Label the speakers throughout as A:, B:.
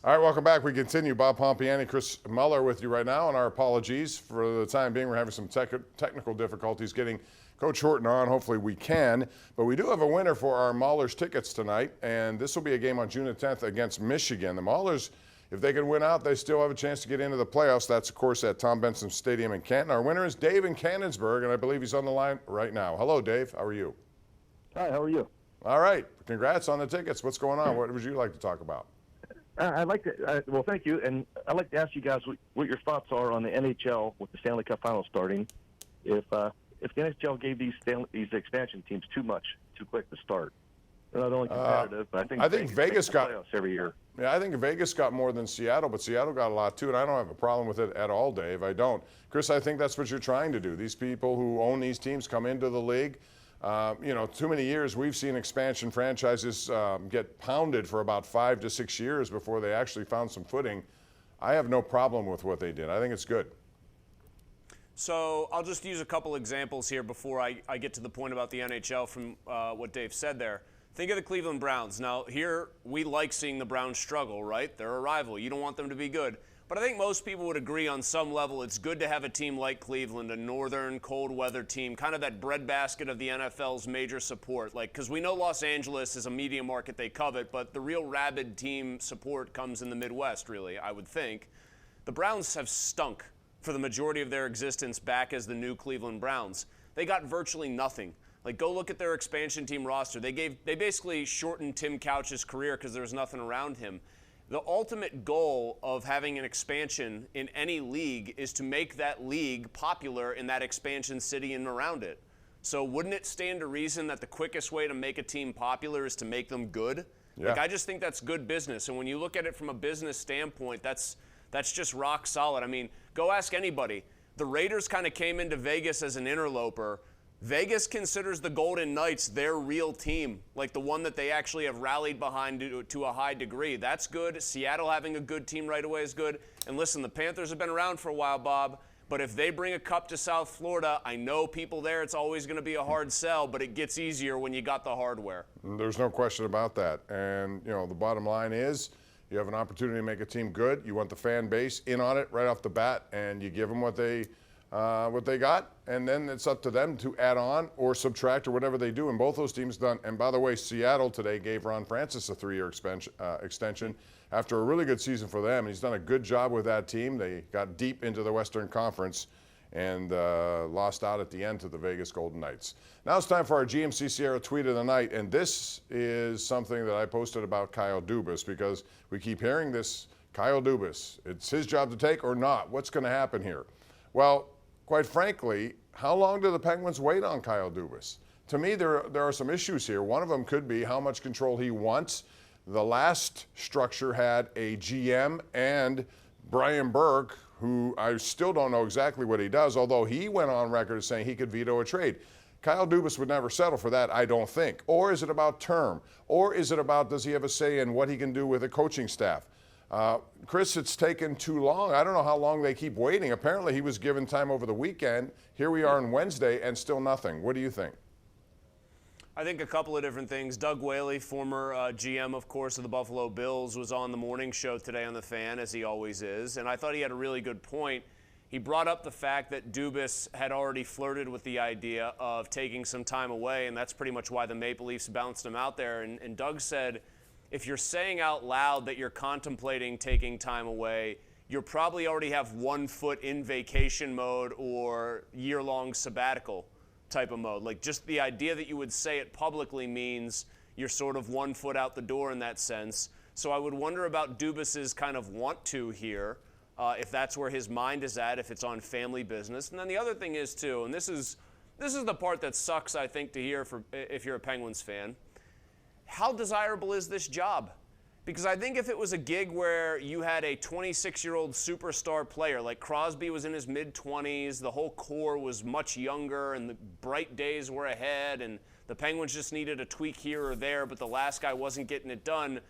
A: All right, welcome back. We continue. Bob Pompeani, Chris Mueller with you right now, and our apologies for the time being. We're having some technical difficulties getting Coach Horton on. Hopefully we can. But we do have a winner for our Maulers tickets tonight, and this will be a game on June the 10th against Michigan. The Maulers, if they can win out, they still have a chance to get into the playoffs. That's, of course, at Tom Benson Stadium in Canton. Our winner is Dave in Cannonsburg, and I believe he's on the line right now. Hello, Dave. How are you?
B: Hi, how are you?
A: All right. Congrats on the tickets. What's going on? What would you like to talk about?
B: I'd like to, well, thank you, and I'd like to ask you guys what your thoughts are on the NHL with the Stanley Cup Finals starting. If the NHL gave these expansion teams too quick to start, they're not only competitive, but I think Vegas got playoffs every year.
A: Yeah, I think Vegas got more than Seattle, but Seattle got a lot too, and I don't have a problem with it at all, Dave. I don't. Chris, I think that's what you're trying to do. These people who own these teams come into the league. Too many years we've seen expansion franchises get pounded for about 5 to 6 years before they actually found some footing. I have no problem with what they did. I think it's good.
C: So I'll just use a couple examples here before I get to the point about the NHL from what Dave said there. Think of the Cleveland Browns. Now, here we like seeing the Browns struggle, right? They're a rival. You don't want them to be good. But I think most people would agree on some level it's good to have a team like Cleveland, a northern, cold-weather team, kind of that breadbasket of the NFL's major support. Because we know Los Angeles is a media market they covet, but the real rabid team support comes in the Midwest, really, I would think. The Browns have stunk for the majority of their existence back as the new Cleveland Browns. They got virtually nothing. Go look at their expansion team roster. They basically shortened Tim Couch's career because there was nothing around him. The ultimate goal of having an expansion in any league is to make that league popular in that expansion city and around it. So wouldn't it stand to reason that the quickest way to make a team popular is to make them good?
A: Yeah.
C: I just think that's good business. And when you look at it from a business standpoint, that's just rock solid. I mean, go ask anybody. The Raiders kind of came into Vegas as an interloper. Vegas considers the Golden Knights their real team, the one that they actually have rallied behind to a high degree. That's good. Seattle having a good team right away is good. And listen, the Panthers have been around for a while, Bob, but if they bring a cup to South Florida, I know people there, it's always going to be a hard sell, but it gets easier when you got the hardware.
A: There's no question about that. And, the bottom line is you have an opportunity to make a team good. You want the fan base in on it right off the bat, and you give them what they got, and then it's up to them to add on or subtract or whatever they do, and both those teams done. And by the way, Seattle today gave Ron Francis a 3-year extension after a really good season for them. He's done a good job with that team. They got deep into the Western Conference and lost out at the end to the Vegas Golden Knights. Now it's time for our GMC Sierra tweet of the night, and this is something that I posted about Kyle Dubas because we keep hearing this, Kyle Dubas, it's his job to take or not. What's going to happen here? Well, quite frankly, how long do the Penguins wait on Kyle Dubas? To me, there are some issues here. One of them could be how much control he wants. The last structure had a GM and Brian Burke, who I still don't know exactly what he does, although he went on record as saying he could veto a trade. Kyle Dubas would never settle for that, I don't think. Or is it about term? Or is it about does he have a say in what he can do with a coaching staff? Chris, it's taken too long. I don't know how long they keep waiting. Apparently he was given time over the weekend. Here we are on Wednesday and still nothing. What do you think?
C: I think a couple of different things. Doug Whaley, former GM, of course, of the Buffalo Bills, was on the morning show today on The Fan, as he always is, and I thought he had a really good point. He brought up the fact that Dubas had already flirted with the idea of taking some time away, and that's pretty much why the Maple Leafs bounced him out there. And Doug said, if you're saying out loud that you're contemplating taking time away, you probably already have one foot in vacation mode or year-long sabbatical type of mode. Just the idea that you would say it publicly means you're sort of 1 foot out the door in that sense. So I would wonder about Dubas's kind of want to here, if that's where his mind is at, if it's on family business. And then the other thing is, too, and this is the part that sucks, I think, to hear if you're a Penguins fan, how desirable is this job? Because I think if it was a gig where you had a 26-year-old superstar player, like Crosby was in his mid-20s, the whole core was much younger, and the bright days were ahead, and the Penguins just needed a tweak here or there, but the last guy wasn't getting it done.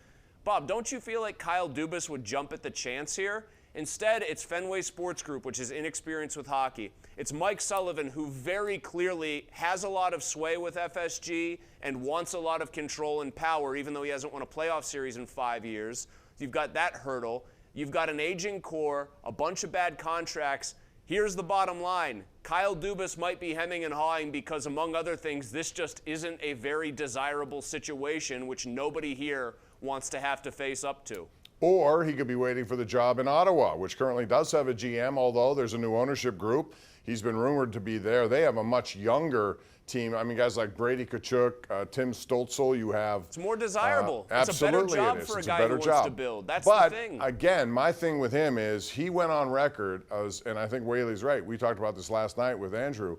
C: Bob, don't you feel like Kyle Dubas would jump at the chance here? Instead, it's Fenway Sports Group, which is inexperienced with hockey. It's Mike Sullivan, who very clearly has a lot of sway with FSG and wants a lot of control and power, even though he hasn't won a playoff series in 5 years. You've got that hurdle. You've got an aging core, a bunch of bad contracts. Here's the bottom line. Kyle Dubas might be hemming and hawing because, among other things, this just isn't a very desirable situation, which nobody here wants to have to face up to.
A: Or he could be waiting for the job in Ottawa, which currently does have a GM, although there's a new ownership group. He's been rumored to be there. They have a much younger team. I mean, guys like Brady Tkachuk, Tim Stolzel, you have...
C: It's more desirable.
A: Absolutely
C: it's a better job
A: it is.
C: for a
A: It's
C: guy
A: a better
C: who
A: job.
C: wants to build. That's
A: but,
C: the thing.
A: Again, my thing with him is he went on record, and I think Whaley's right. We talked about this last night with Andrew.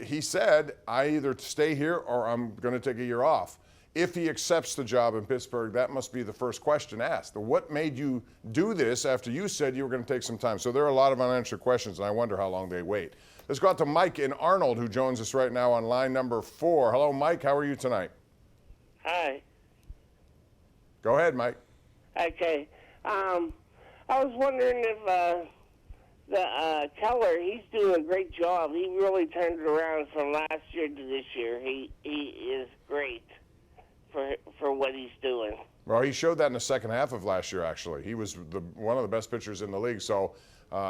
A: He said, I either stay here or I'm going to take a year off. If he accepts the job in Pittsburgh, that must be the first question asked. What made you do this after you said you were going to take some time? So there are a lot of unanswered questions, and I wonder how long they wait. Let's go out to Mike in Arnold, who joins us right now on line number 4. Hello, Mike. How are you tonight?
D: Hi.
A: Go ahead, Mike.
D: Okay. I was wondering if the Keller, he's doing a great job. He really turned it around from last year to this year. He is great for what he's doing.
A: Well, he showed that in the second half of last year, actually. He was one of the best pitchers in the league. So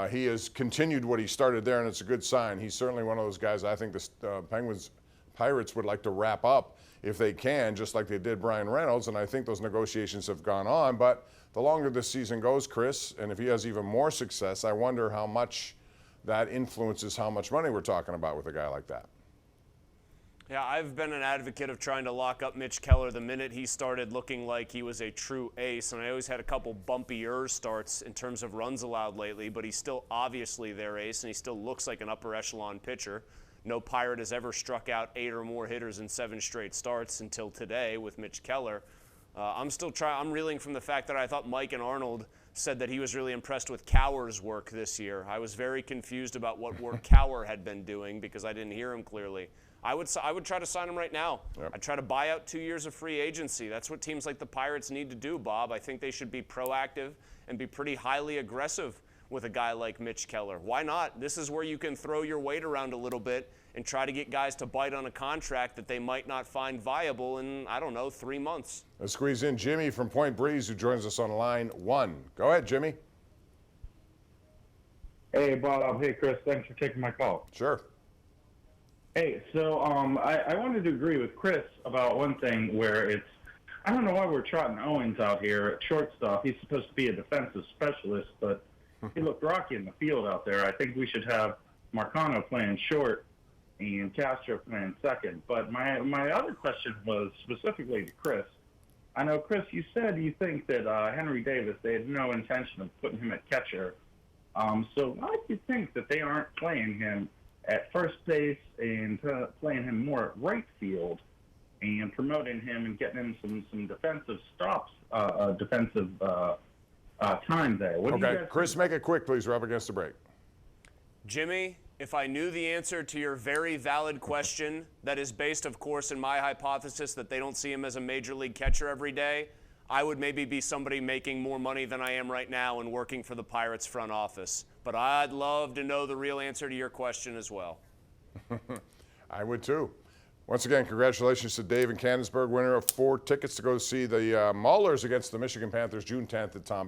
A: he has continued what he started there, and it's a good sign. He's certainly one of those guys I think the Pirates would like to wrap up if they can, just like they did Brian Reynolds, and I think those negotiations have gone on. But the longer this season goes, Chris, and if he has even more success, I wonder how much that influences how much money we're talking about with a guy like that.
C: Yeah, I've been an advocate of trying to lock up Mitch Keller the minute he started looking like he was a true ace, and I always had a couple bumpier starts in terms of runs allowed lately, but he's still obviously their ace, and he still looks like an upper echelon pitcher. No Pirate has ever struck out 8 or more hitters in 7 straight starts until today with Mitch Keller. I'm reeling from the fact that I thought Mike and Arnold said that he was really impressed with Cowher's work this year. I was very confused about what work Cowher had been doing because I didn't hear him clearly. I would try to sign him right now.
A: Yep.
C: I'd try to buy out 2 years of free agency. That's what teams like the Pirates need to do, Bob. I think they should be proactive and be pretty highly aggressive with a guy like Mitch Keller. Why not? This is where you can throw your weight around a little bit and try to get guys to bite on a contract that they might not find viable in, 3 months.
A: Let's squeeze in Jimmy from Point Breeze, who joins us on line 1. Go ahead, Jimmy.
E: Hey, Bob. Hey, Chris. Thanks for taking my call.
A: Sure.
E: Hey, so I wanted to agree with Chris about one thing where I don't know why we're trotting Owens out here at shortstop. He's supposed to be a defensive specialist, but he looked rocky in the field out there. I think we should have Marcano playing short and Castro playing second. But my other question was specifically to Chris. I know, Chris, you said you think that Henry Davis, they had no intention of putting him at catcher. So why do you think that they aren't playing him at first base and playing him more at right field and promoting him and getting him some defensive stops, defensive time there?
A: Okay, Chris, make it quick, please. We're up against the break.
C: Jimmy, if I knew the answer to your very valid question that is based, of course, in my hypothesis that they don't see him as a major league catcher every day, I would maybe be somebody making more money than I am right now and working for the Pirates front office. But I'd love to know the real answer to your question as well.
A: I would too. Once again, congratulations to Dave in Canonsburg, winner of 4 tickets to go see the Maulers against the Michigan Panthers June 10th at Tom Benz.